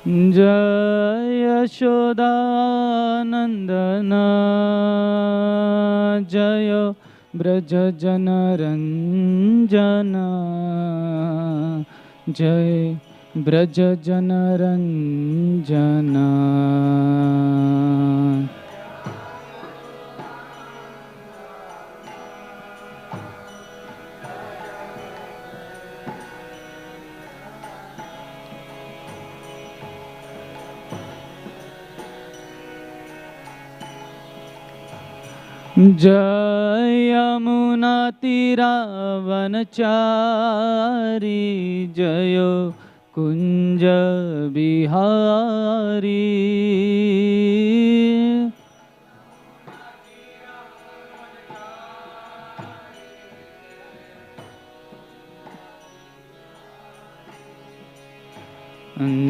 जय यशोदानंदन जय ब्रज जनरंजन जय ब्रज जनरंजन। जय यमुना तीरावनचारी जय कुंज बिहारी।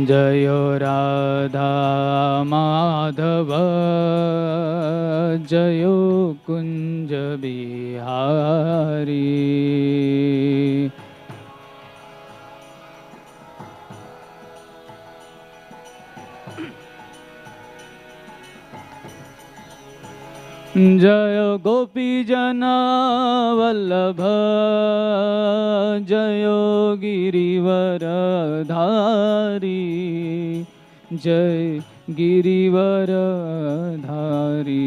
जय राधा माधव जय कुंज बिहारी। जय गोपी जना वल्लभ जय गिरिवर धारी जय गिरिवर धारी।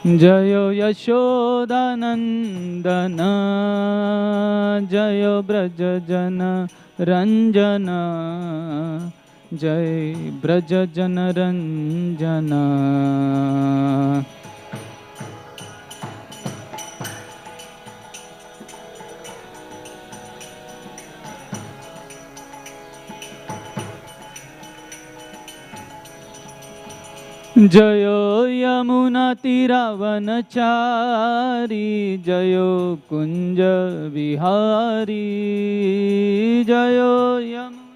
जय यशोदानंदन जय ब्रज जन रंजन जय ब्रज जन रंजन। जय यमुना तीरावनचारी जय कुंज बिहारी। जय यमुना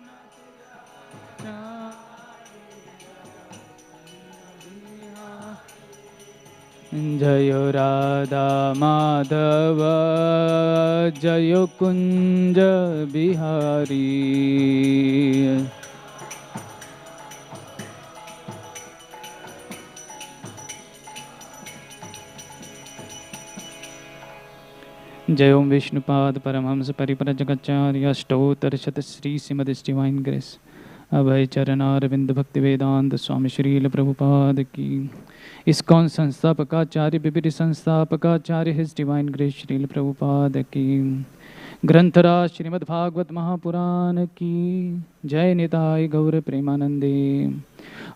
जय राधा माधव जय कुंज बिहारी। जय ओम विष्णुपाद परमहंस परिपर जगच्चार्य अष्टोत्तर शत Shri Srimad divine grace Abhay Charanaravinda Bhaktivedanta Swami Srila Prabhupada की। इस्कॉन संस्थापकाचार्य विभिन्न संस्थापकाचार्य his divine grace Srila Prabhupada की। ग्रंथराज श्रीमद् भागवत महापुराण की जय। निताय गौर प्रेमानंदे।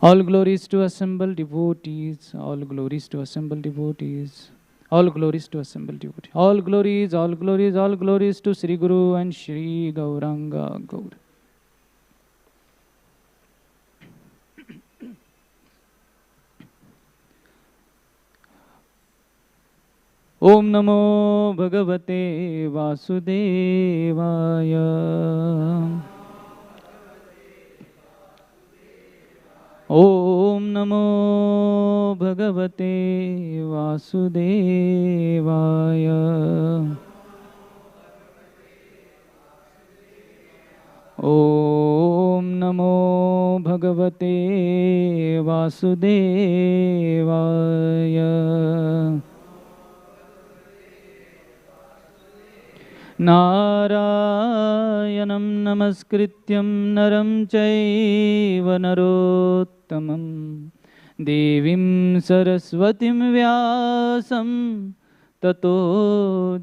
All glories to assembled devotees, all glories to assembled devotees, all glories to assembled devotee, all glories, all glories, all glories to Sri Guru and Sri Gauranga Gaur. Om Namo Bhagavate Vasudevaya. ओम नमो भगवते वासुदेवाय। ओम नमो भगवते वासुदेवाय। नारायणं नमस्कृत्यं नरं चैव नरोत्तमं देवीं सरस्वतीं व्यासं ततो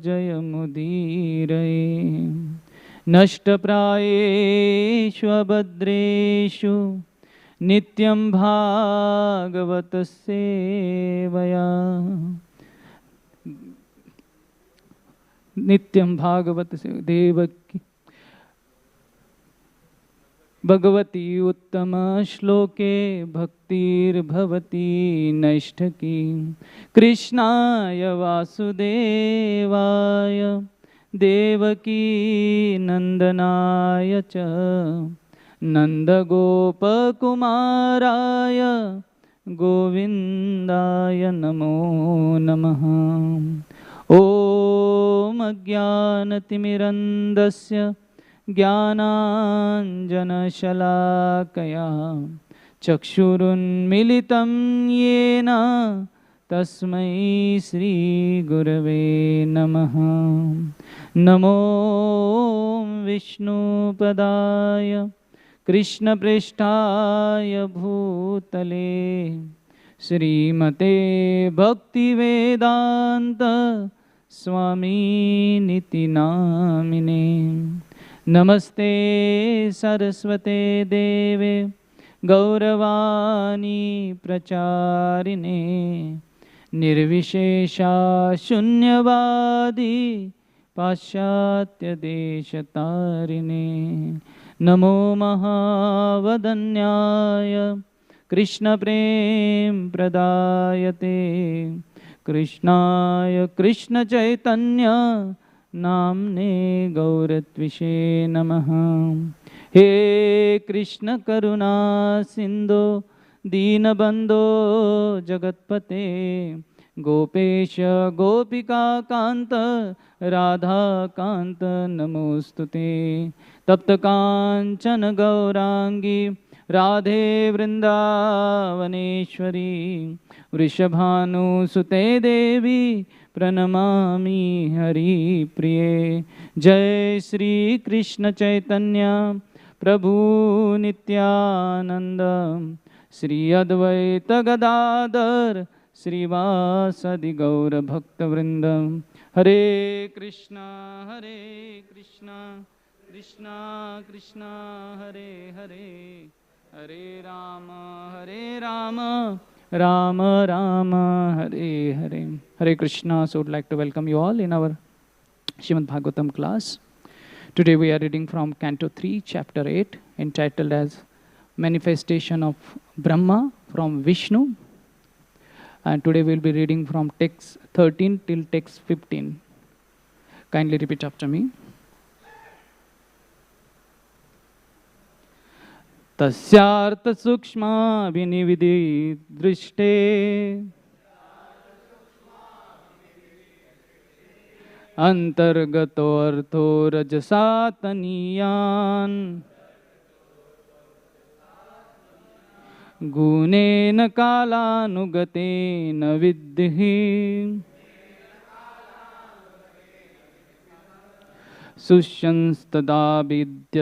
जयमुदीरये। नष्टप्रायेषु अभद्रेषु नित्यं भागवत सेवया। नित्यं भागवत से देवकी भगवती उत्तम श्लोके भक्तिर्भवती नैष्ठकी। कृष्णाय वासुदेवाय देवकी नंदनाय च नन्दगोपकुमाराय गोविन्दाय नमो नमः। ॐ अज्ञानतिमिरन्दस्य ज्ञानाञ्जनशलाकया चक्षुरुन्मिलितं येन तस्मै श्रीगुरवे नमः। नमो विष्णुपदाय कृष्णप्रेष्ठाय भूतले श्रीमते भक्तिवेदान्त स्वामीनिति नामिने। नमस्ते सरस्वते देवे गौरवाणी प्रचारिणे निर्विशेषा शून्यवादी पाश्चात्यदेशतारिणे। नमो महावदन्याय कृष्णप्रेम प्रदायते कृष्णाय कृष्णचैतन्य नाम्ने गौरत्विषे नमः। हे कृष्ण करुणा सिन्धो दीनबन्धो जगत्पते गोपेश गोपिका कांत राधा कांत नमोस्तुते। तप्त कांचन गौरांगी राधे वृंदावनेश्वरी वृषभानुसुते देवी प्रणमामि हरिप्रिये। जय श्री कृष्ण चैतन्य प्रभु नित्यानंद श्री अद्वैत गदाधर श्रीवासदि गौर भक्तवृंद। हरे Krishna Krishna Krishna Hare Hare Hare Ram Ram Ram Hare Hare. Hare Krishna. So would like to welcome you all in our Srimad Bhagavatam class. Today we are reading from Canto 3, Chapter 8, entitled as Manifestation of Brahma from Vishnu. And today we will be reading from text 13 till text 15. Kindly repeat after me. तस्यार्थ सूक्ष्म विनिविधि दृष्टे अंतर्गतो अर्थो रजसा तनीयान् गुणेन कालानुगतेन विद्धि शुष्यंस्तदा विद्यतनाभिदेशात्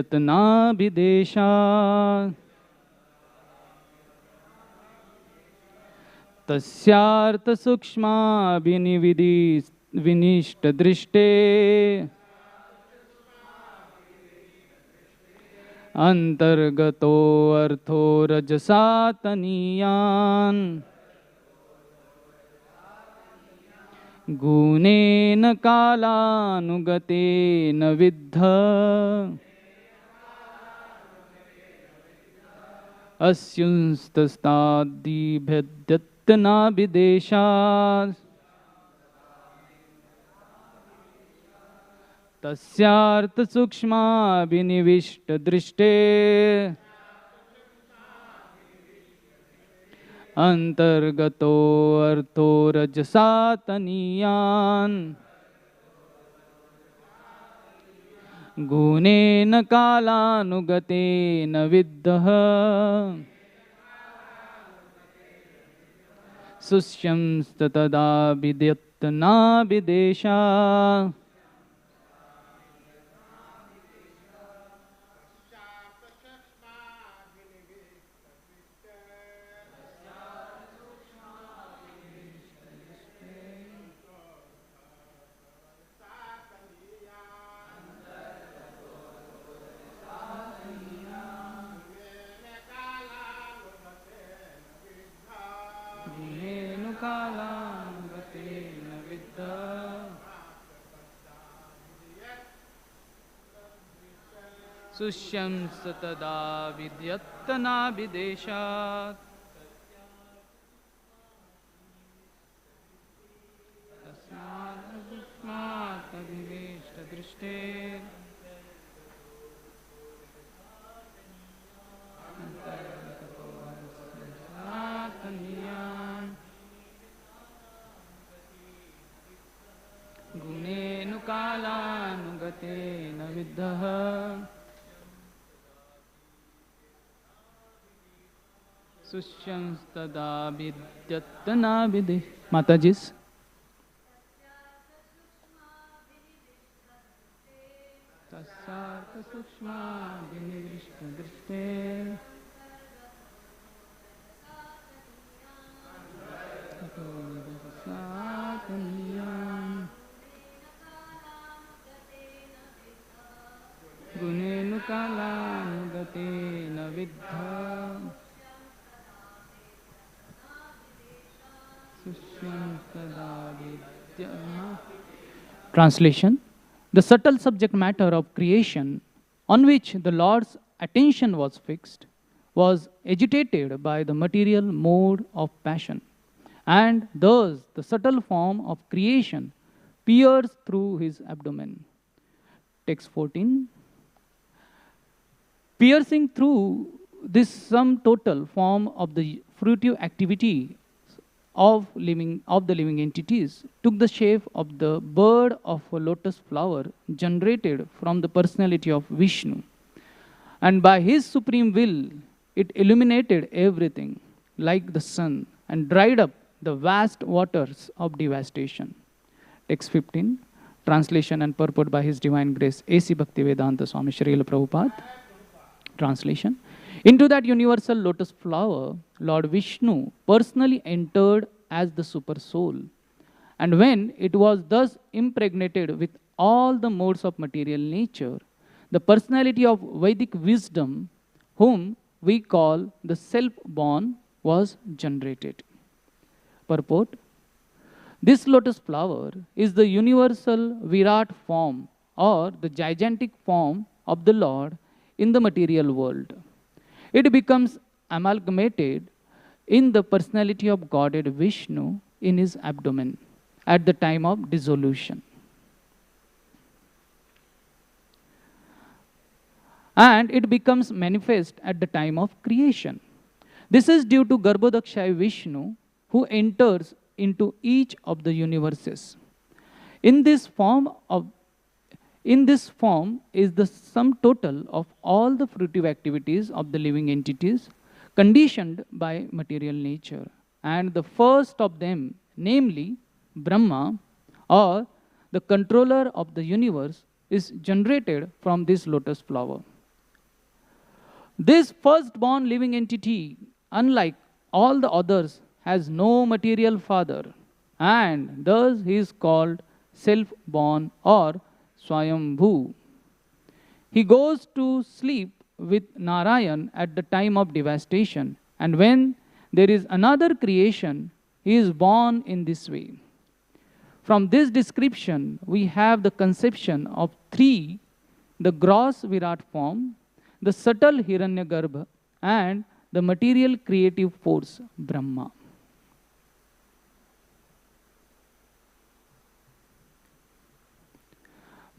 तस्यार्थ सूक्ष्माभिनिविधि विनिष्ट दृष्टे अंतर्गतो अर्थो रजसा तनीयान् गुणेन कालानुगतेन विद्ध अस्युंस्तस्ताद्दिभेद्यत्नाभिदेशात् तस्यार्थ सूक्ष्माभिनिविष्ट दृष्टे अंतर्गतो अर्थो रजसा तनीयान् गुणेन कालानुगतेन विद्धः शुष्यंस्तदा विद्यत्नाभिदेशात् शुष्यंस्तदा विद्यत्नाभिदेशात् तस्मादभिवेष्टदृष्टे कालानुगतेन विद्धः सुष्यंस्तदा विद्यत्तना विदि माताजी's तस्यार्थ सूक्ष्मा विनिविष्ट दृष्टे गुणेनु कालानुगतेन विद्धा Translation. The subtle subject matter of creation on which the Lord's attention was fixed was agitated by the material mode of passion, and thus the subtle form of creation pierced through his abdomen. Text 14. Piercing through this sum total form of the fruitive activity of the living entities took the shape of the bird of a lotus flower generated from the personality of Vishnu. And by his supreme will, it illuminated everything like the sun and dried up the vast waters of devastation. Text 15. Translation and purport by His Divine Grace A.C. Bhaktivedanta Swami Srila Prabhupada. Translation. Into that universal lotus flower, Lord Vishnu personally entered as the super soul. And when it was thus impregnated with all the modes of material nature, the personality of Vedic wisdom, whom we call the self-born, was generated. Purport. This lotus flower is the universal Virat form or the gigantic form of the Lord in the material world. It becomes amalgamated in the personality of Godhead Vishnu in his abdomen at the time of dissolution. And it becomes manifest at the time of creation. This is due to Garbhodakshaya Vishnu, who enters into each of the universes. In this form is the sum total of all the fruitive activities of the living entities conditioned by material nature. And the first of them, namely Brahma, or the controller of the universe, is generated from this lotus flower. This firstborn living entity, unlike all the others, has no material father, and thus he is called self-born or Swayambhu. He goes to sleep with Narayan at the time of devastation, and when there is another creation, he is born in this way. From this description, we have the conception of three: the gross Virat form, the subtle Hiranyagarbha, and the material creative force, Brahma.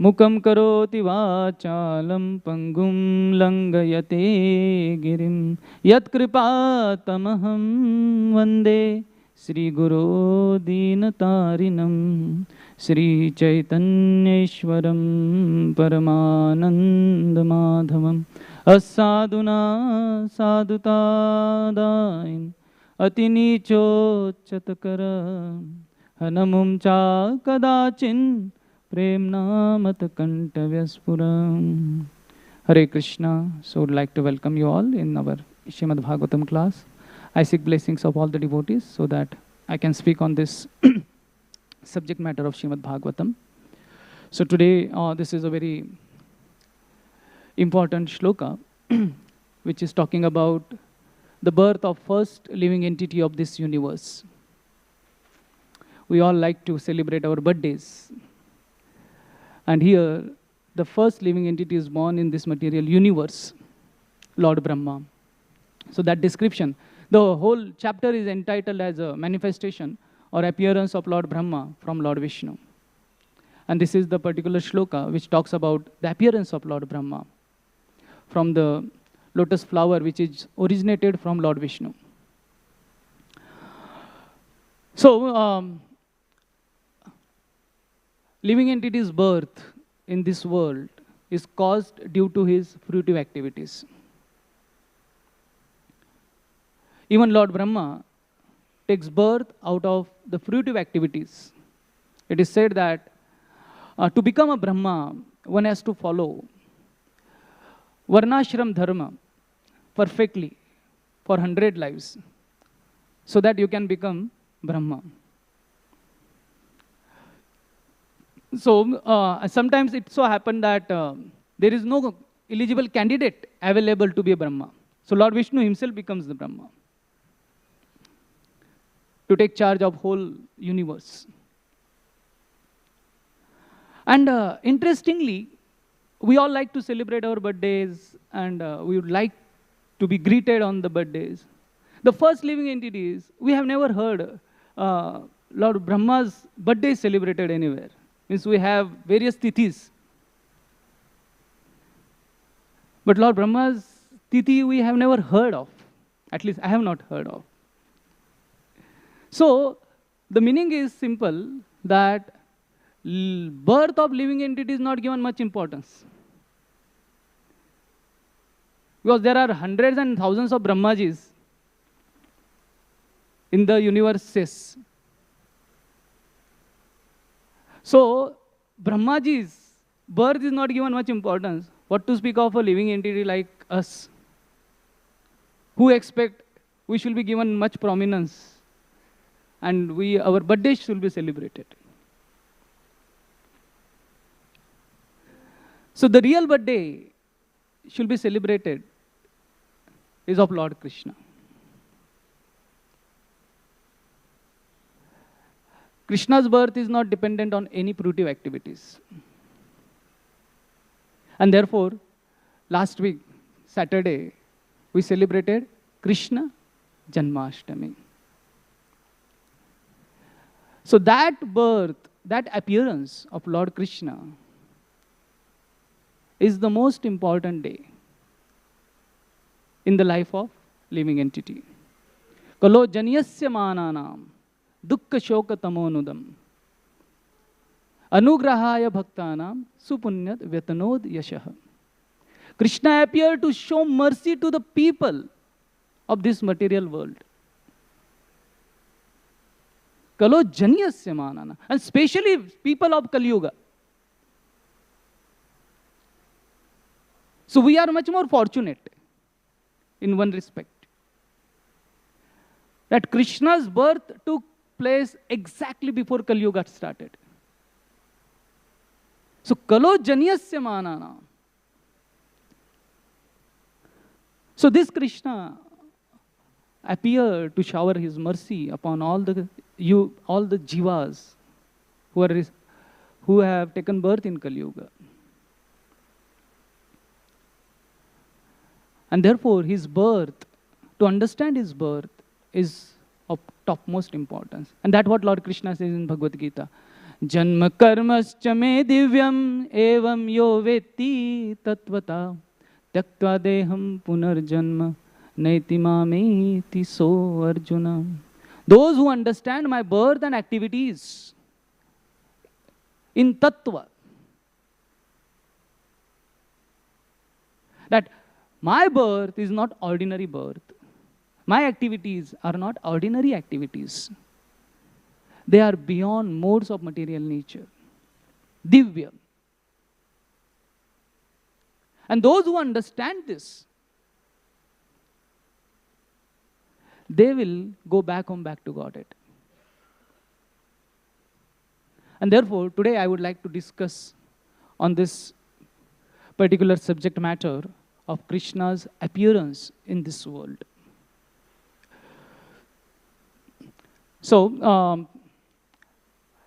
Mukam karoti vachalam pangum langayate girim yat kripatamaham vande Sri Guru Dinatarinam Sri Chaitanyeshwaram Paramananda Madhavam Asaduna sadutadain atinicho chatakara hanamum cha kadachin Premna Matakantavaspuram. Hare Krishna. So would like to welcome you all in our Srimad Bhagavatam class. I seek blessings of all the devotees so that I can speak on this subject matter of Srimad Bhagavatam. So today this is a very important shloka which is talking about the birth of first living entity of this universe. We all like to celebrate our birthdays. And here, the first living entity is born in this material universe, Lord Brahma. So that description, the whole chapter is entitled as a manifestation or appearance of Lord Brahma from Lord Vishnu. And this is the particular shloka which talks about the appearance of Lord Brahma from the lotus flower which is originated from Lord Vishnu. So, living entity's birth in this world is caused due to his fruitive activities. Even Lord Brahma takes birth out of the fruitive activities. It is said that to become a Brahma, one has to follow Varnashram Dharma perfectly for 100 lives, so that you can become Brahma. So sometimes it so happened that there is no eligible candidate available to be a Brahma. So Lord Vishnu himself becomes the Brahma to take charge of whole universe. And interestingly, we all like to celebrate our birthdays, and we would like to be greeted on the birthdays. The first living entities, we have never heard Lord Brahma's birthday celebrated anywhere. Means we have various tithis. But Lord Brahma's tithi we have never heard of. At least I have not heard of. So the meaning is simple, that birth of living entity is not given much importance. Because there are hundreds and thousands of Brahmajis in the universes. So Brahmaji's birth is not given much importance. What to speak of a living entity like us, who expect we should be given much prominence, and our birthday should be celebrated. So the real birthday should be celebrated is of Lord Krishna. Krishna's birth is not dependent on any fruitive activities. And therefore, last week, Saturday, we celebrated Krishna Janmashtami. So that birth, that appearance of Lord Krishna is the most important day in the life of living entity. Kalo janyasya mananam dukkha shoka tamonudam anugrahaya bhaktanam supunyat vetanod yashah. Krishna appeared to show mercy to the people of this material world. Kalo janyasya manana, and especially people of Kali Yuga. So we are much more fortunate in one respect, that Krishna's birth took place exactly before Kali Yuga started. So Kalo janyasya manana. So this Krishna appeared to shower his mercy upon all the jivas who have taken birth in Kali Yuga. And therefore, his birth, to understand his birth, is of topmost importance. And that's what Lord Krishna says in Bhagavad Gita. Janma karmascha me divyam evam yo veti tatvata tyaktva deham punarjanma naiti mameti so Arjuna. Those who understand my birth and activities in tattva, that my birth is not ordinary birth. My activities are not ordinary activities. They are beyond modes of material nature. Divya. And those who understand this, they will go back to Godhead. And therefore, today I would like to discuss on this particular subject matter of Krishna's appearance in this world. So,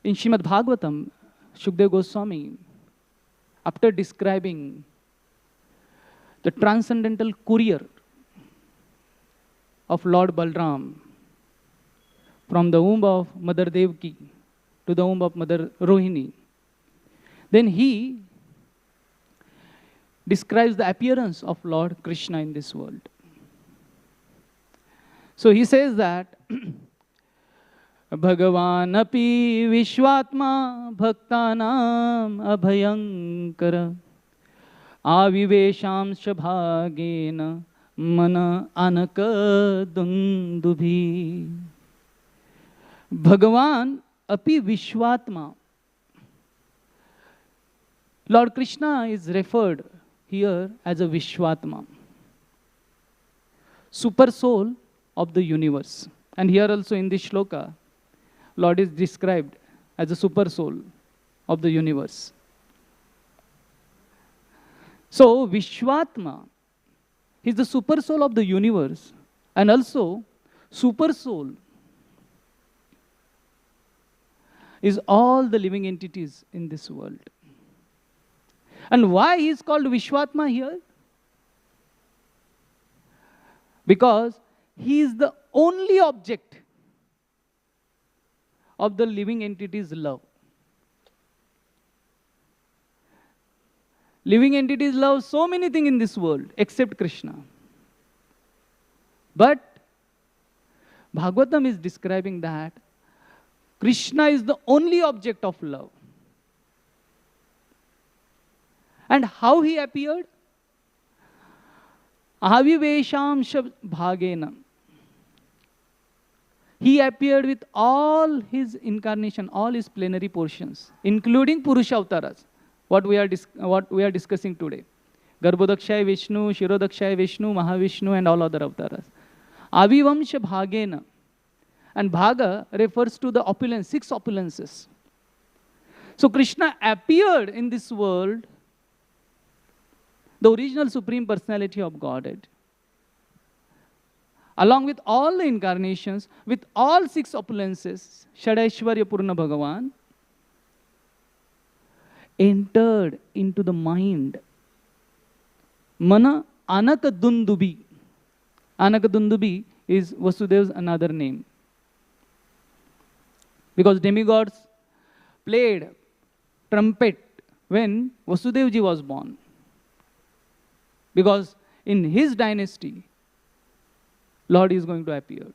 in Srimad Bhagavatam, Shukdev Goswami, after describing the transcendental courier of Lord Balram from the womb of Mother Devaki to the womb of Mother Rohini, then he describes the appearance of Lord Krishna in this world. So he says that Bhagavanapi Vishwatma Bhaktanam Abhayankara Avivesham Shabhagena Mana Anaka Dundubhi. Bhagavan Api Vishwatma. Lord Krishna is referred here as a Vishwatma, super soul of the universe. And here also in this shloka, Lord is described as a super soul of the universe. So Vishwatma, he is the super soul of the universe and also super soul is all the living entities in this world. And why he is called Vishwatma here? Because he is the only object of the living entity's love. Living entities love so many things in this world except Krishna. But Bhagavatam is describing that Krishna is the only object of love. And how he appeared? Avivesham Bhagena. He appeared with all his incarnation, all his plenary portions, including Purusha Avtaras, what we are discussing today. Garbhodakshaya Vishnu, Shirodakshaya Vishnu, Mahavishnu, and all other Avtaras. Avivamsha Bhagena. And Bhaga refers to the opulence, 6 opulences. So Krishna appeared in this world, the original Supreme Personality of Godhead, along with all the incarnations, with all 6 opulences, Shadaishwarya Purna Bhagavan, entered into the mind. Mana Anakadundubi. Anakadundubi is Vasudev's another name. Because demigods played trumpet when Vasudevji was born. Because in his dynasty, Lord is going to appear.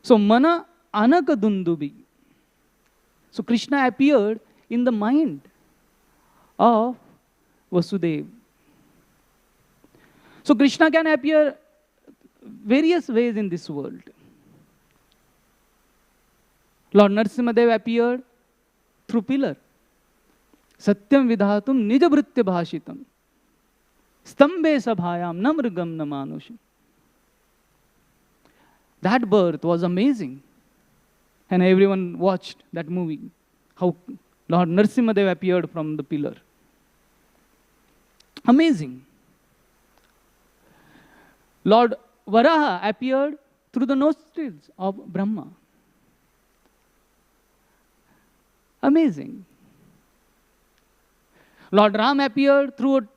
So Mana Anakadundubi. So Krishna appeared in the mind of Vasudeva. So Krishna can appear various ways in this world. Lord Narasimhadev appeared through pillar. Satyam vidhatum nijavritya bhashitam. Stambhe sabhayam namrgam namanusham. That birth was amazing. And everyone watched that movie. How Lord Narasimhadev appeared from the pillar. Amazing. Lord Varaha appeared through the nostrils of Brahma. Amazing. Lord Ram appeared through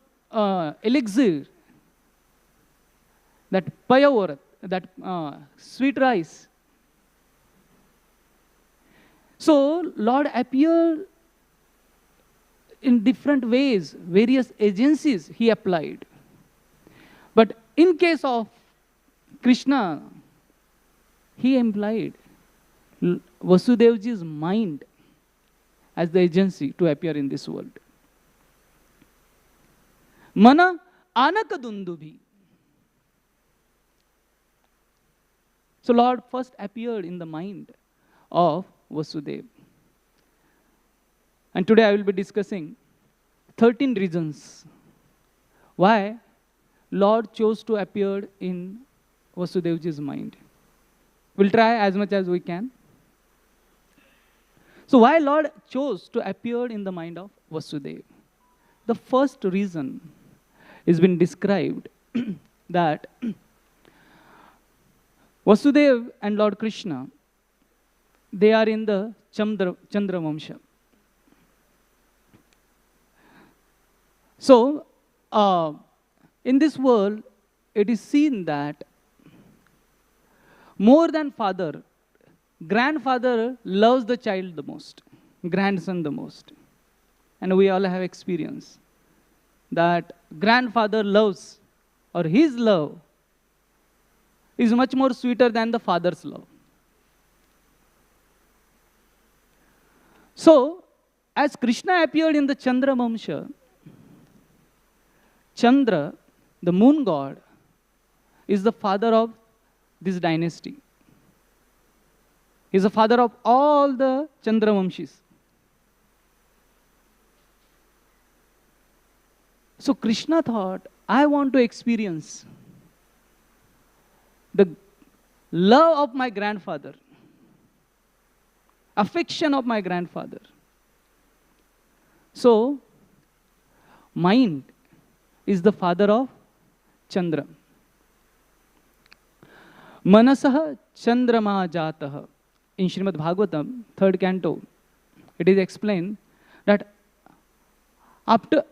elixir, that payavarat, that sweet rice. So Lord appeared in different ways, various agencies he applied. But in case of Krishna, he employed Vasudevji's mind as the agency to appear in this world. Mana Anakadundubhi. So Lord first appeared in the mind of Vasudeva. And today I will be discussing 13 reasons why Lord chose to appear in Vasudevji's mind. We'll try as much as we can. So why Lord chose to appear in the mind of Vasudeva? The first reason has been described that Vasudeva and Lord Krishna, they are in the Chandra Vamsha. So, in this world, it is seen that more than father, grandfather loves the child the most, grandson the most. And we all have experience that grandfather loves, or his love is much more sweeter than the father's love. So, as Krishna appeared in the Chandra Vamsha, Chandra, the moon god, is the father of this dynasty. He is the father of all the Chandra Vamshis. So Krishna thought, I want to experience the love of my grandfather, affection of my grandfather. So, mind is the father of Chandra. Manasah Chandrama Jatah. In Srimad Bhagavatam, 3rd canto, it is explained that after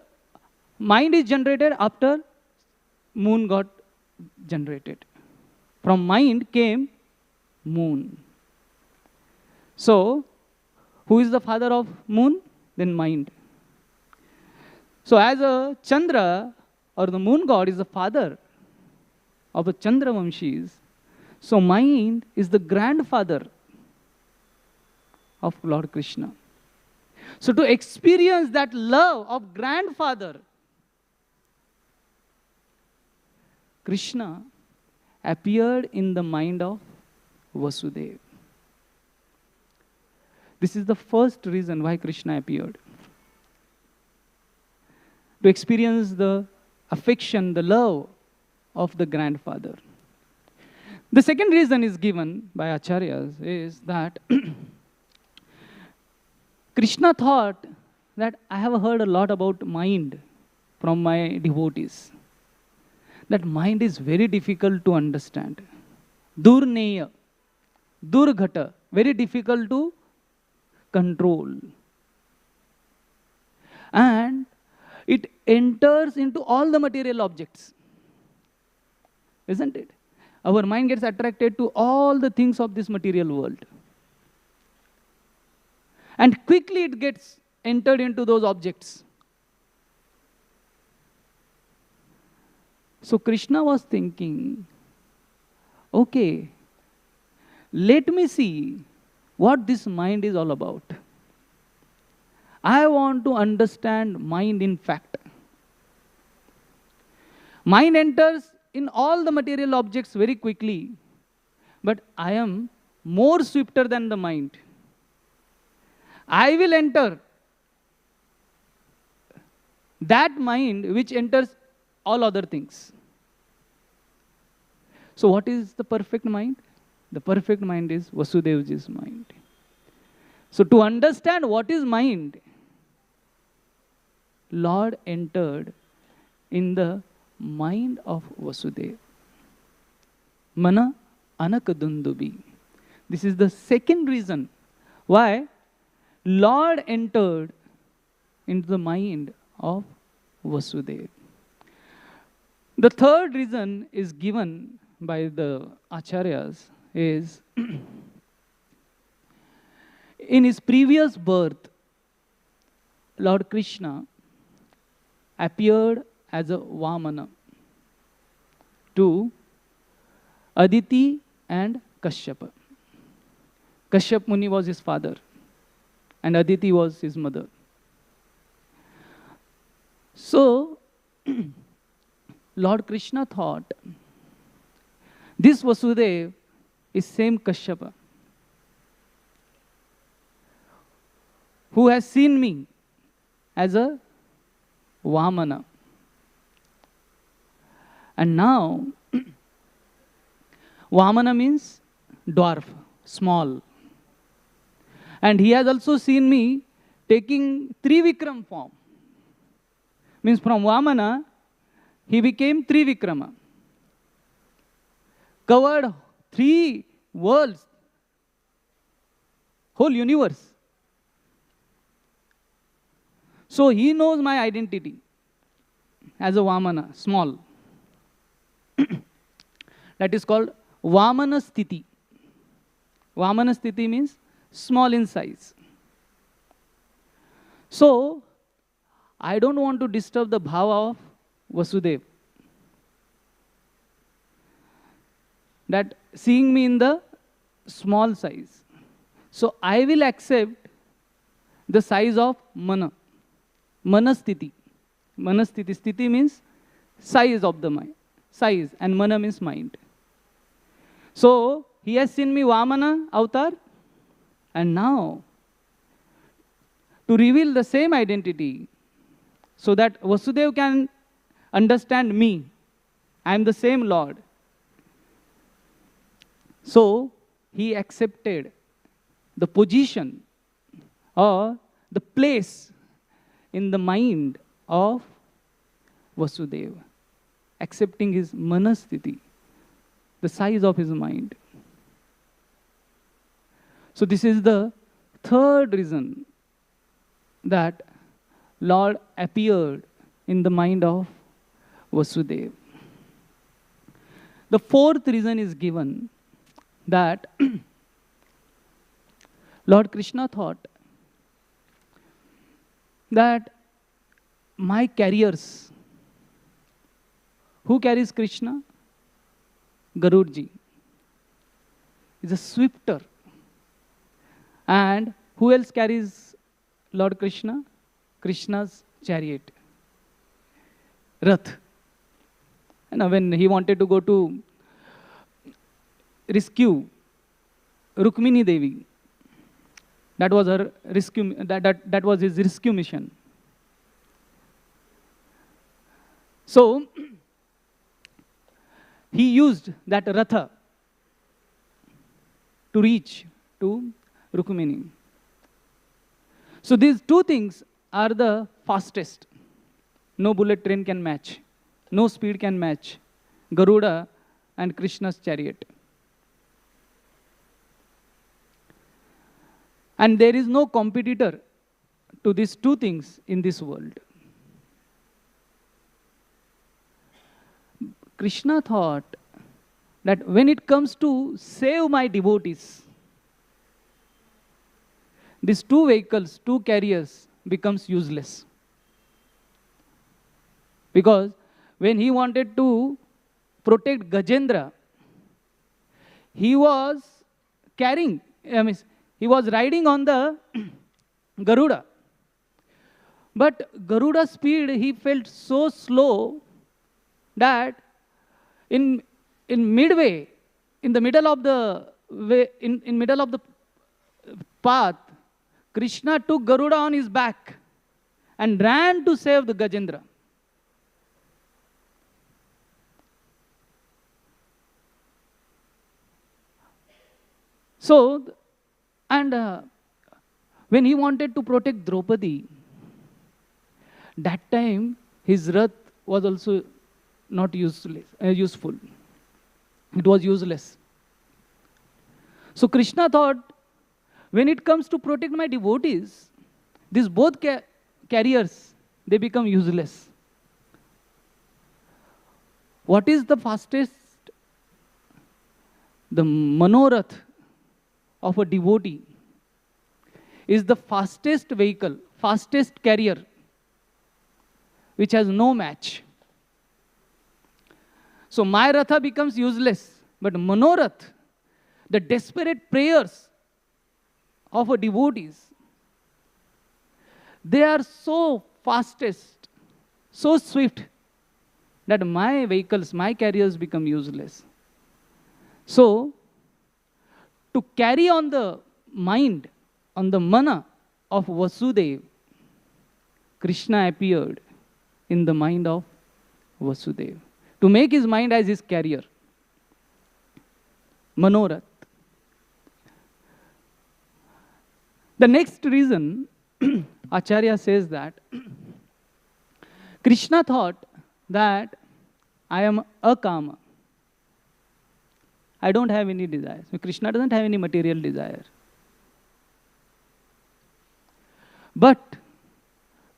mind is generated after moon got generated. From mind came moon. So, who is the father of moon? Then mind. So, as a Chandra or the moon god is the father of the Chandra Vamshis, so mind is the grandfather of Lord Krishna. So to experience that love of grandfather, Krishna appeared in the mind of Vasudeva. This is the first reason why Krishna appeared. To experience the affection, the love of the grandfather. The second reason is given by Acharyas is that Krishna thought that I have heard a lot about mind from my devotees. That mind is very difficult to understand. Durneya, durghata, very difficult to control. And it enters into all the material objects. Isn't it? Our mind gets attracted to all the things of this material world. And quickly it gets entered into those objects. So Krishna was thinking, okay, let me see what this mind is all about. I want to understand mind in fact. Mind enters in all the material objects very quickly, but I am more swifter than the mind. I will enter that mind which enters all other things. So what is the perfect mind? The perfect mind is Vasudevaji's mind. So to understand what is mind, Lord entered in the mind of Vasudeva. Mana Anakadundubi. This is the second reason why Lord entered into the mind of Vasudeva. The third reason is given by the Acharyas is in his previous birth, Lord Krishna appeared as a Vamana to Aditi and Kashyapa. Kashyap Muni was his father and Aditi was his mother. So, Lord Krishna thought, this Vasudeva is same Kashyapa, who has seen me as a Vamana. And now, Vamana means dwarf, small. And he has also seen me taking Trivikram form. Means from Vamana, he became Trivikrama. Covered 3 worlds, whole universe. So he knows my identity as a Vamana, small. That is called Vamana Sthiti. Vamana Sthiti means small in size. So, I don't want to disturb the bhava of Vasudeva. That seeing me in the small size. So, I will accept the size of mana. Manasthiti. Manasthiti. Sthiti means size of the mind. Size. And mana means mind. So, he has seen me Vamana avatar. And now, to reveal the same identity, so that Vasudeva can understand me, I am the same Lord. So, he accepted the position or the place in the mind of Vasudeva, accepting his manasthiti, the size of his mind. So this is the third reason that Lord appeared in the mind of Vasudeva. The fourth reason is given that Lord Krishna thought that my carriers, who carries Krishna? Garudji is a swifter. And who else carries Lord Krishna? Krishna's chariot, Rath. And when he wanted to go to rescue Rukmini Devi, that was her rescue. That was his rescue mission. So he used that Ratha to reach to Rukmini. So these two things are the fastest. No bullet train can match. No speed can match Garuda and Krishna's chariot. And there is no competitor to these two things in this world. Krishna thought that when it comes to save my devotees, these two vehicles, two carriers becomes useless. Because when he wanted to protect Gajendra, he was carrying, he was riding on the Garuda. But Garuda's speed, he felt so slow that in midway, in the middle of the way, in middle of the path, Krishna took Garuda on his back and ran to save the Gajendra. So, and when he wanted to protect Draupadi, that time his Rath was also not useful. It was useless. So Krishna thought, when it comes to protect my devotees, these both carriers, they become useless. What is the fastest? The Manorath of a devotee is the fastest vehicle, fastest carrier, which has no match. So my Ratha becomes useless, but Manorath, the desperate prayers of a devotees, they are so fastest, so swift, that my vehicles, my carriers become useless. So, to carry on the mind, on the mana of Vasudeva, Krishna appeared in the mind of Vasudeva, to make his mind as his carrier. Manorath. The next reason, Acharya says that Krishna thought that I am akama. I don't have any desires. Krishna doesn't have any material desire. But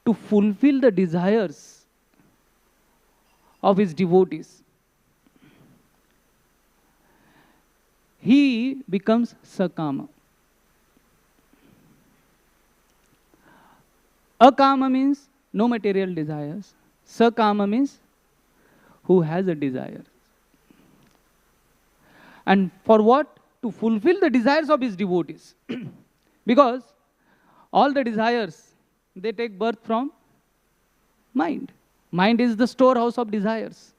to fulfill the desires of his devotees, he becomes sakama. Akama means no material desires. Sakama means who has a desire. And for what? To fulfill the desires of his devotees. Because All the desires, they take birth from mind. Mind is the storehouse of desires.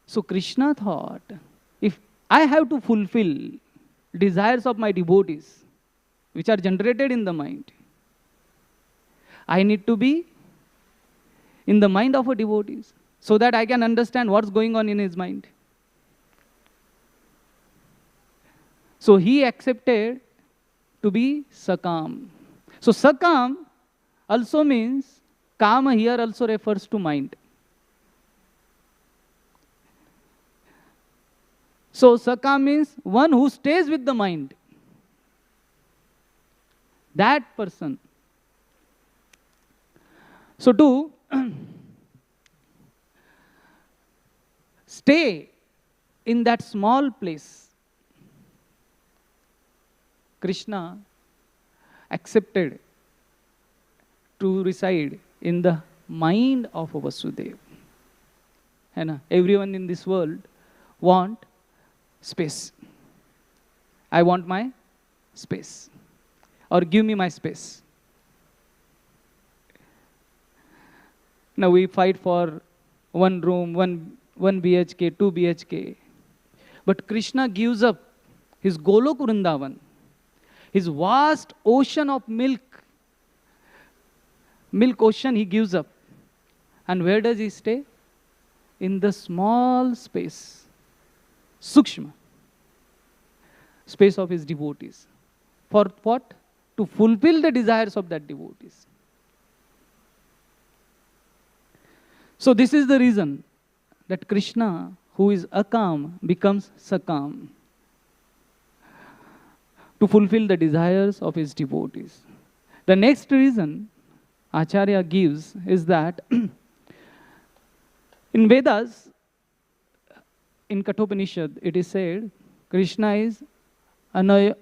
So Krishna thought, if I have to fulfill desires of my devotees, which are generated in the mind, I need to be in the mind of a devotee so that I can understand what's going on in his mind. So he accepted to be Sakam. So Sakam also means, Kama here also refers to mind. So Sakam means one who stays with the mind. That person. So to stay in that small place, Krishna accepted to reside in the mind of Vasudeva. Everyone in this world want space. I want my space. Or give me my space. Now we fight for one room, one BHK, 2 BHK. But Krishna gives up his Golok Vrindavan, his vast ocean of milk ocean he gives up. And where does he stay? In the small space, Sukshma, space of his devotees. For what? To fulfill the desires of that devotees. So this is the reason that Krishna, who is Akam, becomes Sakam, to fulfill the desires of his devotees. The next reason Acharya gives is that in Vedas, in Kathopanishad, it is said, Krishna is Anor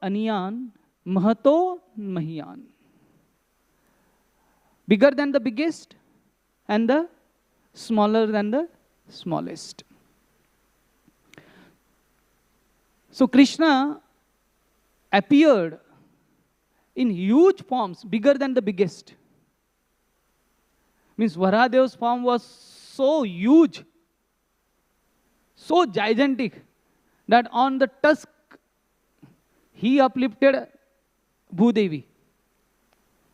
Aniyan Mahato Mahiyan. Bigger than the biggest and the smaller than the smallest. So Krishna appeared in huge forms, bigger than the biggest. Means Varahadeva's form was so huge, so gigantic, that on the tusk he uplifted Bhudevi.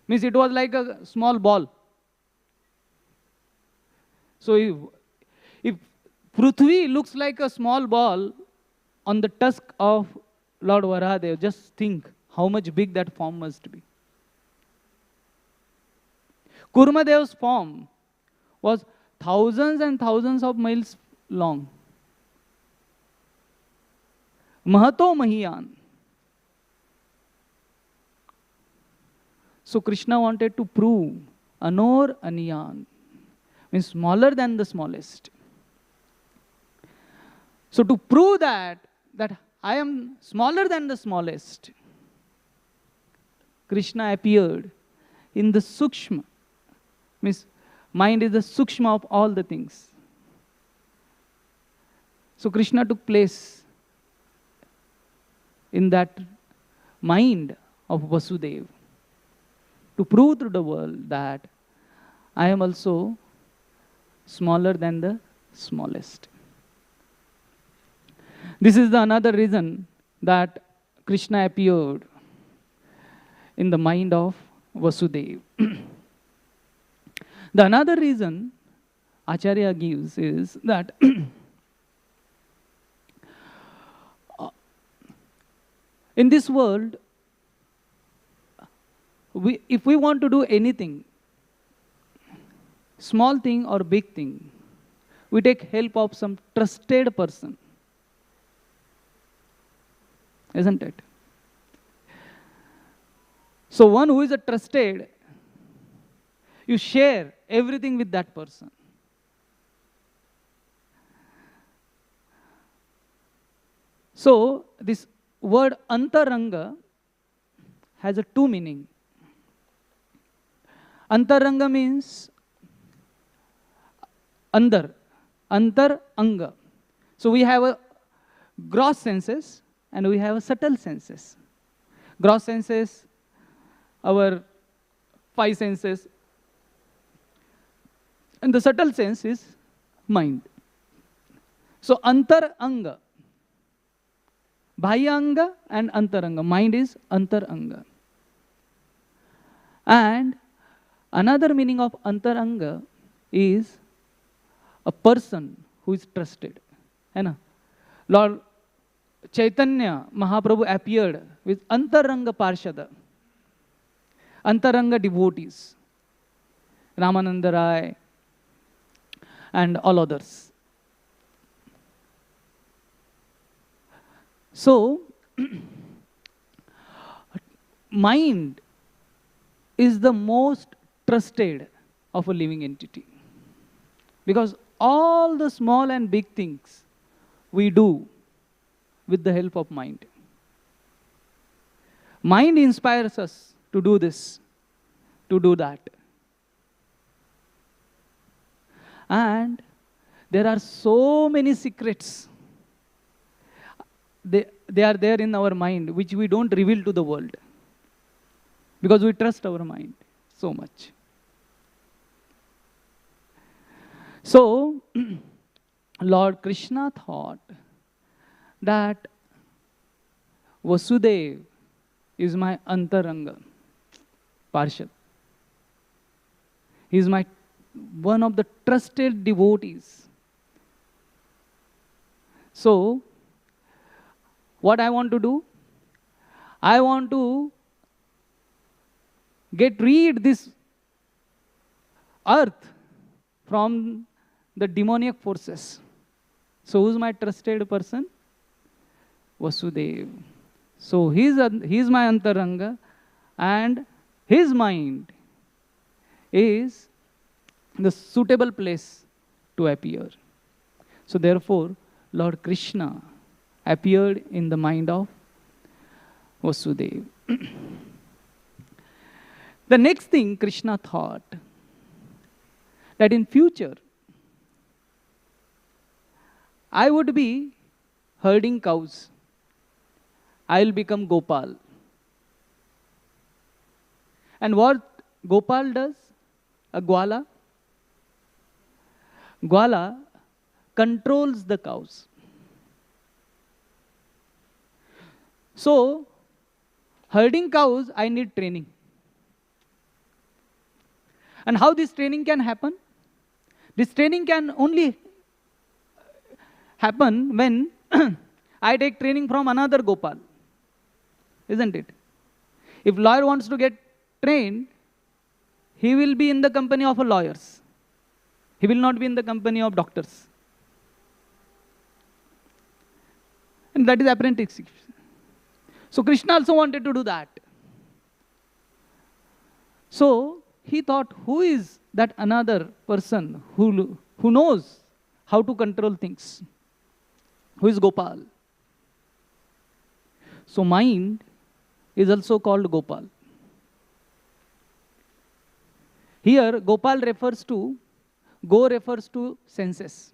Means it was like a small ball. So if Prithvi looks like a small ball on the tusk of Lord Varahadev, just think how much big that form must be. Kurmadev's form was thousands and thousands of miles long. Mahato Mahiyan. So Krishna wanted to prove Anor Aniyan, means smaller than the smallest. So to prove that I am smaller than the smallest, Krishna appeared in the Sukshma, means mind is the Sukshma of all the things. So Krishna took place in that mind of Vasudeva to prove to the world that I am also smaller than the smallest. This is the another reason that Krishna appeared in the mind of Vasudeva. The another reason Acharya gives is that in this world, if we want to do anything, small thing or big thing, we take help of some trusted person. Isn't it? So one who is a trusted, you share everything with that person. So this word antaranga has a two meaning. Antaranga means under, antar anga. So we have gross senses and we have subtle senses. Gross senses, our five senses, and the subtle sense is mind. So antaranga, bahyanga and antaranga. Mind is antaranga. And another meaning of antaranga is a person who is trusted. Lord Chaitanya Mahaprabhu appeared with antaranga parshada, antaranga devotees, Ramananda Rai and all others. So, mind is the most trusted of a living entity, because all the small and big things we do with the help of mind. Mind inspires us to do this, to do that. And there are so many secrets. They are there in our mind, which we don't reveal to the world, because we trust our mind so much. So, Lord Krishna thought that Vasudev is my antaranga parshad. He is one of the trusted devotees. So, what I want to do? I want to get rid this earth from the demoniac forces. So who is my trusted person? Vasudev. So he is my antaranga, and his mind is the suitable place to appear. So therefore, Lord Krishna appeared in the mind of Vasudev. The next thing Krishna thought, that in future I would be herding cows. I will become Gopal. And what Gopal does? A Gwala. Gwala controls the cows. So, herding cows, I need training. And how this training can happen? This training can only happen when I take training from another Gopal. Isn't it? If lawyer wants to get trained, he will be in the company of lawyers. He will not be in the company of doctors. And that is apprenticeship. So Krishna also wanted to do that. So he thought, who is that another person who knows how to control things? Who is Gopal? So mind is also called Gopal. Here Gopal refers to, Go refers to senses,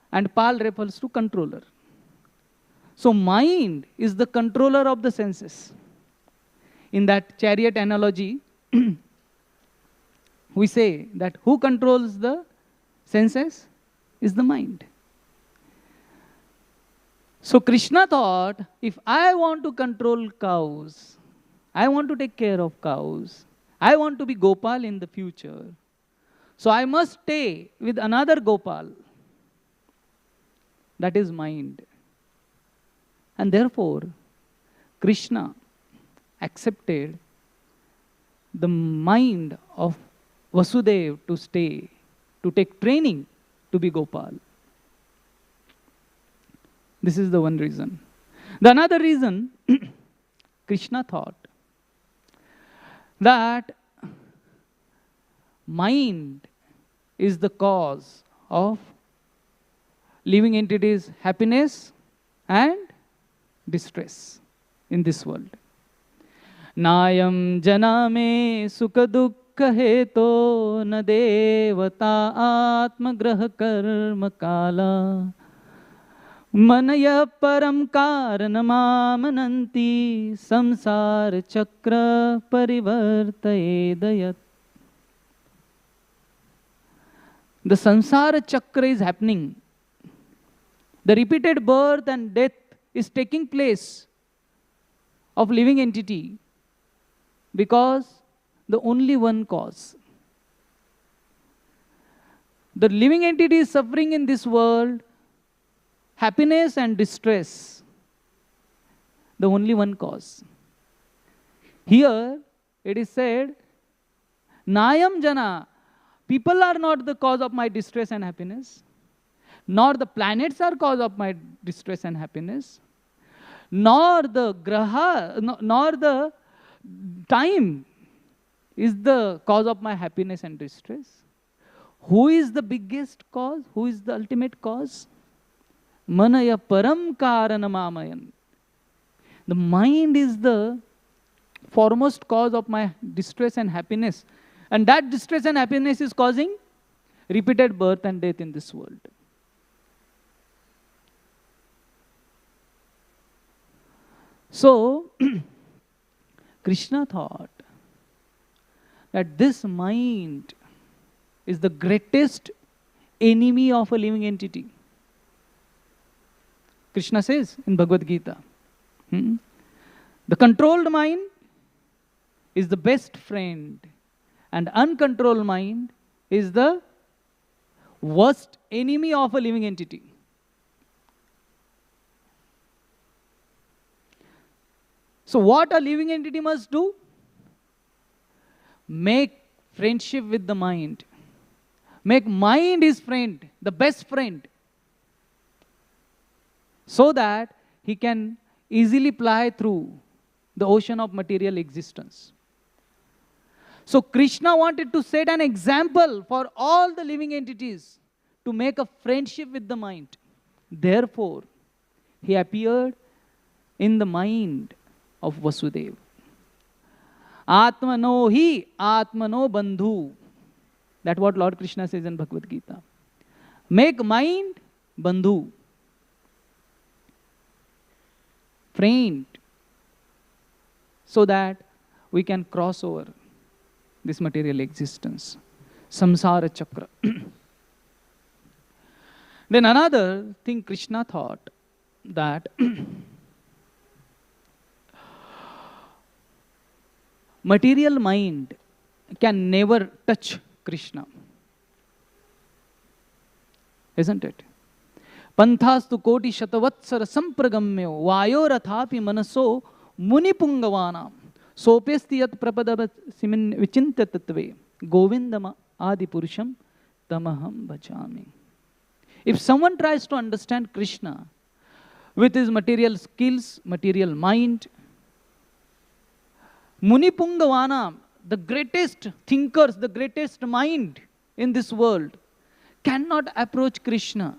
and Pal refers to controller. So mind is the controller of the senses. In that chariot analogy, we say that who controls the senses is the mind. So Krishna thought, if I want to control cows, I want to take care of cows, I want to be Gopal in the future, so I must stay with another Gopal. That is mind. And therefore, Krishna accepted the mind of Vasudeva to stay, to take training to be Gopal. This is the one reason. The another reason, Krishna thought that mind is the cause of living entities' happiness and distress in this world. Nayam janame sukha dukkha heto na devata atma graha karma kala Manaya param karanamamananti samsara chakra parivartayedayat. The samsara chakra is happening. The repeated birth and death is taking place of living entity because the only one cause. The living entity is suffering in this world, happiness and distress, the only one cause. Here it is said, Nayam Jana, people are not the cause of my distress and happiness, nor the planets are cause of my distress and happiness, nor the graha, nor the time is the cause of my happiness and distress. Who is the biggest cause? Who is the ultimate cause? Manaya param karanamamayan. The mind is the foremost cause of my distress and happiness. And that distress and happiness is causing repeated birth and death in this world. So, Krishna thought that this mind is the greatest enemy of a living entity. Krishna says in Bhagavad Gita, the controlled mind is the best friend, and uncontrolled mind is the worst enemy of a living entity. So what a living entity must do? Make friendship with the mind. Make mind his friend, the best friend, so that he can easily ply through the ocean of material existence. So Krishna wanted to set an example for all the living entities to make a friendship with the mind. Therefore, he appeared in the mind of Vasudeva. Atmano hi atmano bandhu. That's what Lord Krishna says in Bhagavad Gita. Make mind bandhu, friend, so that we can cross over this material existence, samsara chakra. Then another thing Krishna thought, that material mind can never touch Krishna. Isn't it? Panthastu koti shatavatsara sampragamyo vayorathapi manaso munipungavana sopesti yat prapada simin vichinta tattve govindama adi purusham tamaham bhajami. If someone tries to understand Krishna with his material skills, material mind, Munipungavana, the greatest thinkers, the greatest mind in this world, cannot approach Krishna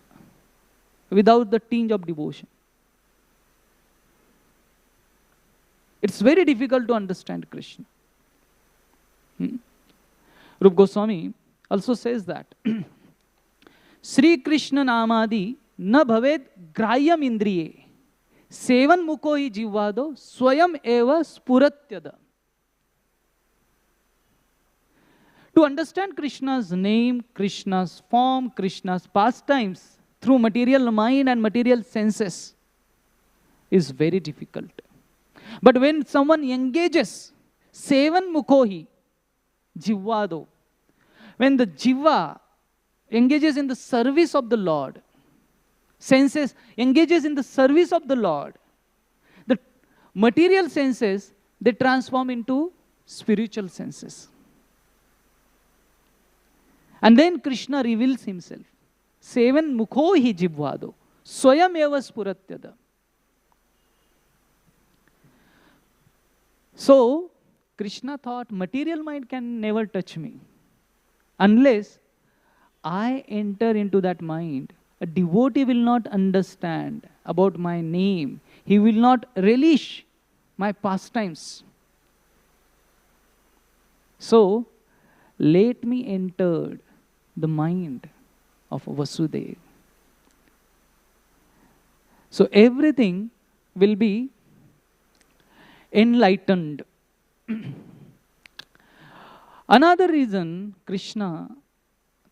without the tinge of devotion. It's very difficult to understand Krishna. Rupa Goswami also says that Sri Krishna namadi na bhaved grayam indriye sevan mukho hi jivvado swayam eva spuratyada. To understand Krishna's name, Krishna's form, Krishna's pastimes through material mind and material senses is very difficult. But when someone engages sevan mukhohi jivvado, when the jiva engages in the service of the Lord, senses engages in the service of the Lord, the material senses, they transform into spiritual senses. And then Krishna reveals himself. Sevan mukho hi jivvado, swayam eva spuratyada. So, Krishna thought, material mind can never touch me unless I enter into that mind. A devotee will not understand about my name. He will not relish my pastimes. So, let me enter the mind of Vasudeva. So everything will be enlightened. Another reason Krishna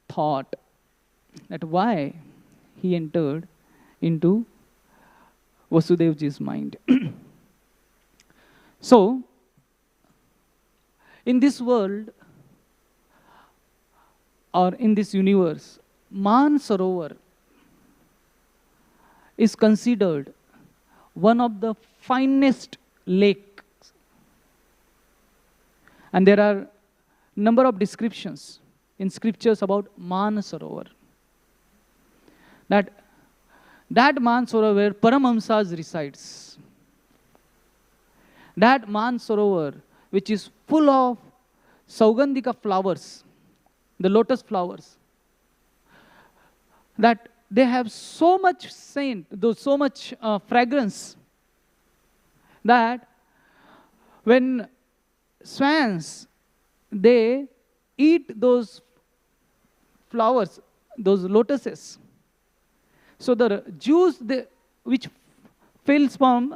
thought that why he entered into Vasudevji's mind. So, in this world or in this universe, Mansarovar is considered one of the finest lakes. And there are number of descriptions in scriptures about Mansarovar. That Mansarovar where Paramahamsas resides. That Mansarovar which is full of Saugandhika flowers, the lotus flowers. That they have so much scent, so much fragrance, that when swans, they eat those flowers, those lotuses. So the juice which falls from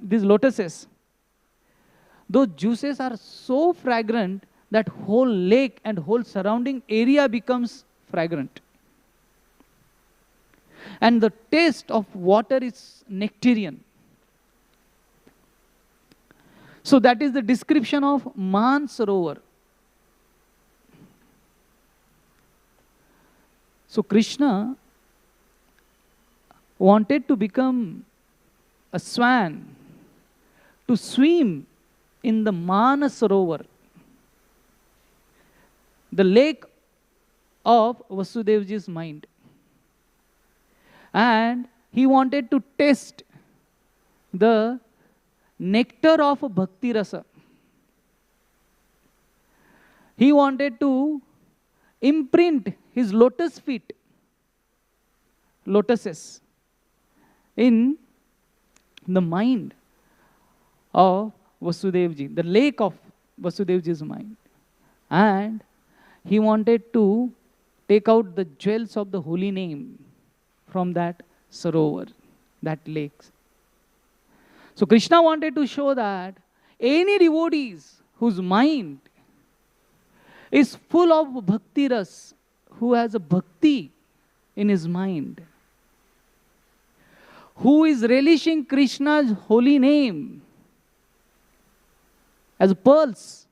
these lotuses, those juices are so fragrant that whole lake and whole surrounding area becomes fragrant. And the taste of water is nectarian. So that is the description of Mansarovar. So Krishna wanted to become a swan, to swim in the Manasarovar, the lake of Vasudevji's mind. And he wanted to taste the nectar of Bhakti Rasa. He wanted to imprint his lotus feet, lotuses, in the mind of Vasudevji, the lake of Vasudevji's mind. And he wanted to take out the jewels of the holy name from that Sarovar, that lake. So Krishna wanted to show that any devotees whose mind is full of bhakti ras, who has a bhakti in his mind, who is relishing Krishna's holy name as pearls,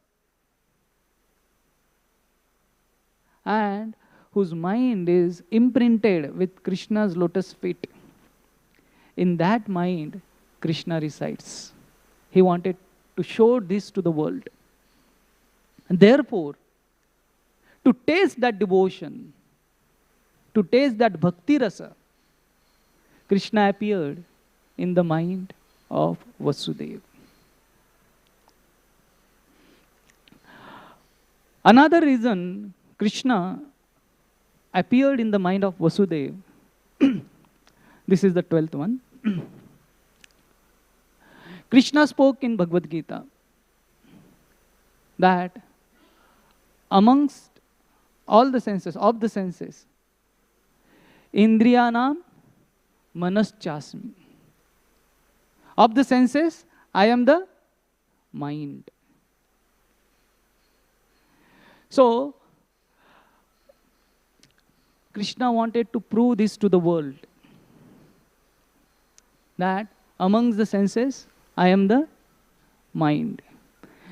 and whose mind is imprinted with Krishna's lotus feet, in that mind Krishna resides. He wanted to show this to the world. And therefore, to taste that devotion, to taste that bhakti rasa, Krishna appeared in the mind of Vasudeva. Another reason Krishna appeared in the mind of Vasudeva, this is the 12th one. Krishna spoke in Bhagavad Gita that amongst all the senses, of the senses, Indriyanam Manaschasmi. Of the senses, I am the mind. So, Krishna wanted to prove this to the world, that amongst the senses, I am the mind.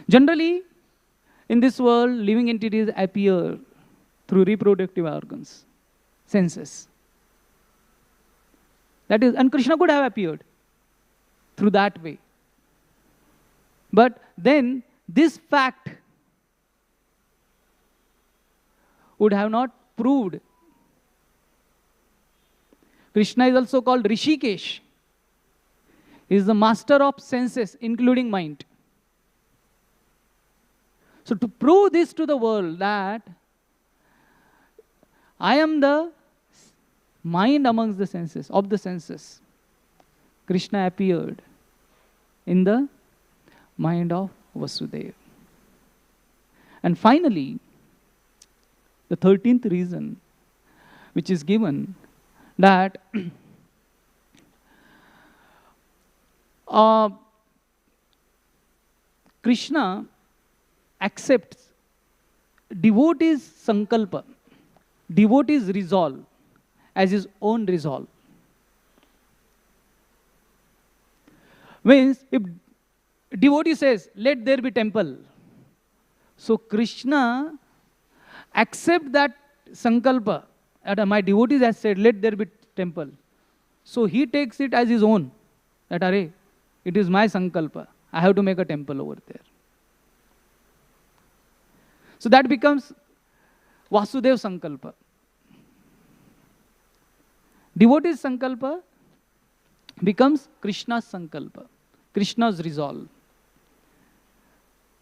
Generally, in this world, living entities appear through reproductive organs, senses. That is, and Krishna could have appeared through that way. But then, this fact would have not proved. Krishna is also called Rishikesh. He is the master of senses, including mind. So to prove this to the world, that I am the mind amongst the senses, of the senses, Krishna appeared in the mind of Vasudeva. And finally, the 13th reason which is given, that Uh, Krishna accepts devotee's sankalpa, devotee's resolve as his own resolve. Means if devotee says, let there be temple, so Krishna accept that sankalpa. My devotees has said, let there be temple. So he takes it as his own. That, array, it is my sankalpa. I have to make a temple over there. So that becomes Vasudev sankalpa. Devotee's sankalpa becomes Krishna's sankalpa, Krishna's resolve.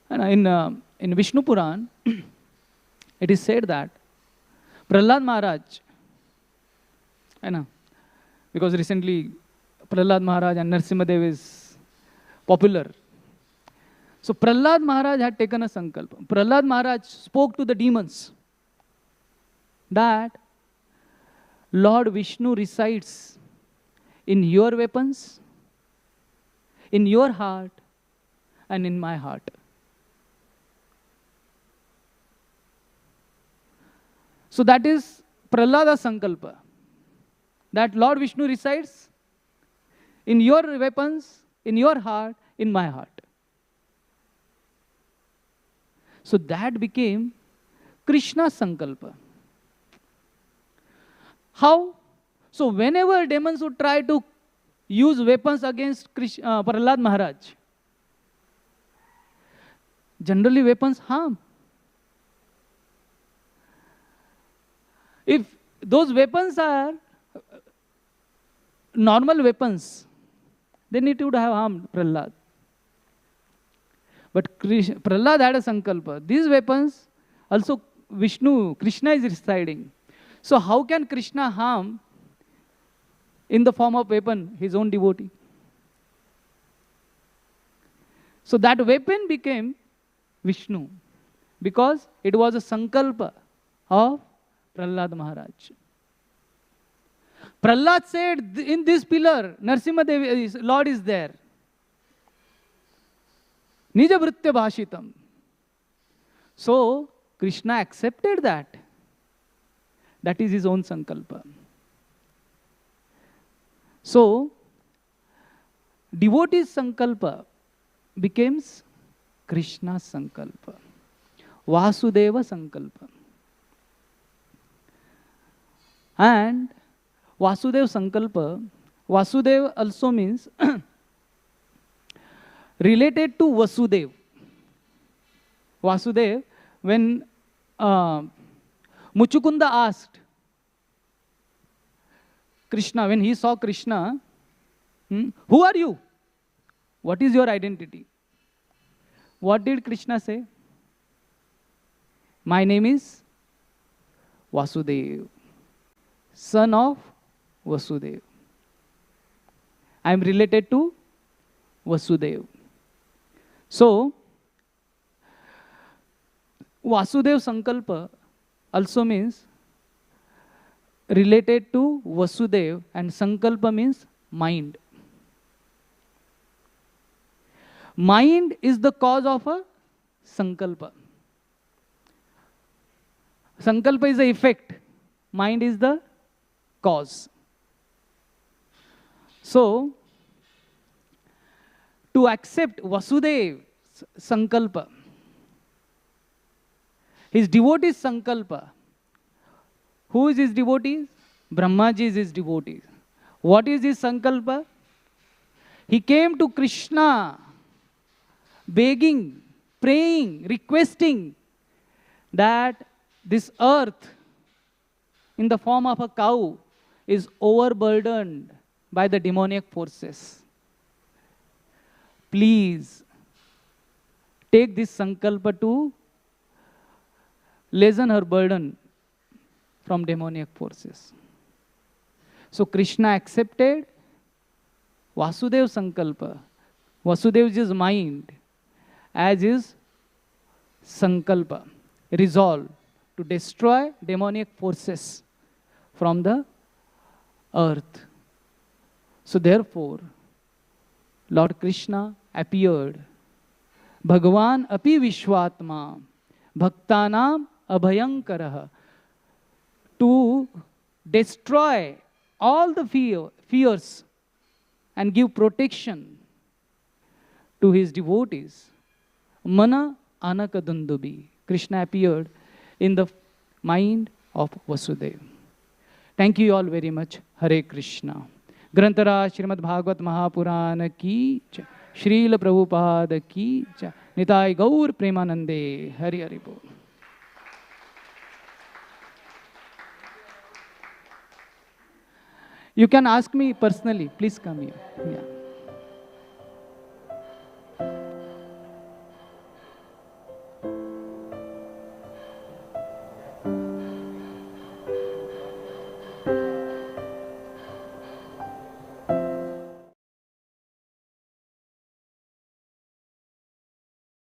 And in Vishnu Puran, it is said that Prahlad Maharaj, because recently Prahlad Maharaj and Narsimhadev is popular. So Prahlad Maharaj had taken a sankalpa. Prahlad Maharaj spoke to the demons that Lord Vishnu resides in your weapons, in your heart, and in my heart. So that is Prahlada's sankalpa, that Lord Vishnu resides in your weapons, in your heart, in my heart. So that became Krishna's sankalpa. How? So whenever demons would try to use weapons against Prahlad Maharaj, generally weapons harm. If those weapons are normal weapons, then it would have harmed Prahlad. But Prahlad had a sankalpa. These weapons, also Krishna is residing. So how can Krishna harm in the form of weapon his own devotee? So that weapon became Vishnu, because it was a sankalpa of Prahlad Maharaj. Prahlad said, in this pillar, Narsimhadev, Lord is there. Nija Vritya Bhashitam. So, Krishna accepted that. That is his own sankalpa. So, devotee's sankalpa becomes Krishna's sankalpa. Vasudeva sankalpa. And Vasudev sankalpa, Vasudev also means related to Vasudev. Vasudev, when Muchukunda asked Krishna, when he saw Krishna, who are you? What is your identity? What did Krishna say? My name is Vasudev, son of Vasudev. I am related to Vasudev. So, Vasudev sankalpa also means related to Vasudev, and sankalpa means mind. Mind is the cause of a sankalpa. Sankalpa is the effect. Mind is the cause. So, to accept Vasudev's sankalpa, his devotee's sankalpa. Who is his devotee? Brahmaji is his devotee. What is his sankalpa? He came to Krishna begging, praying, requesting that this earth in the form of a cow is overburdened by the demoniac forces. Please take this sankalpa to lessen her burden from demoniac forces. So Krishna accepted Vasudeva sankalpa, Vasudev's mind, as his sankalpa, resolve to destroy demoniac forces from the earth. So therefore, Lord Krishna appeared. Bhagavan api Vishwatma, Bhaktanam Abhayankarah, to destroy all the fears and give protection to his devotees. Mana Anakadundubi. Krishna appeared in the mind of Vasudeva. Thank you all very much. Hare Krishna. Grantara Srimad Bhagavat Mahapurana ki jai. Srila Prabhupada ki jai. Nitai Gaur Premanande. Hari Hari Bol. You can ask me personally. Please come here. Yeah.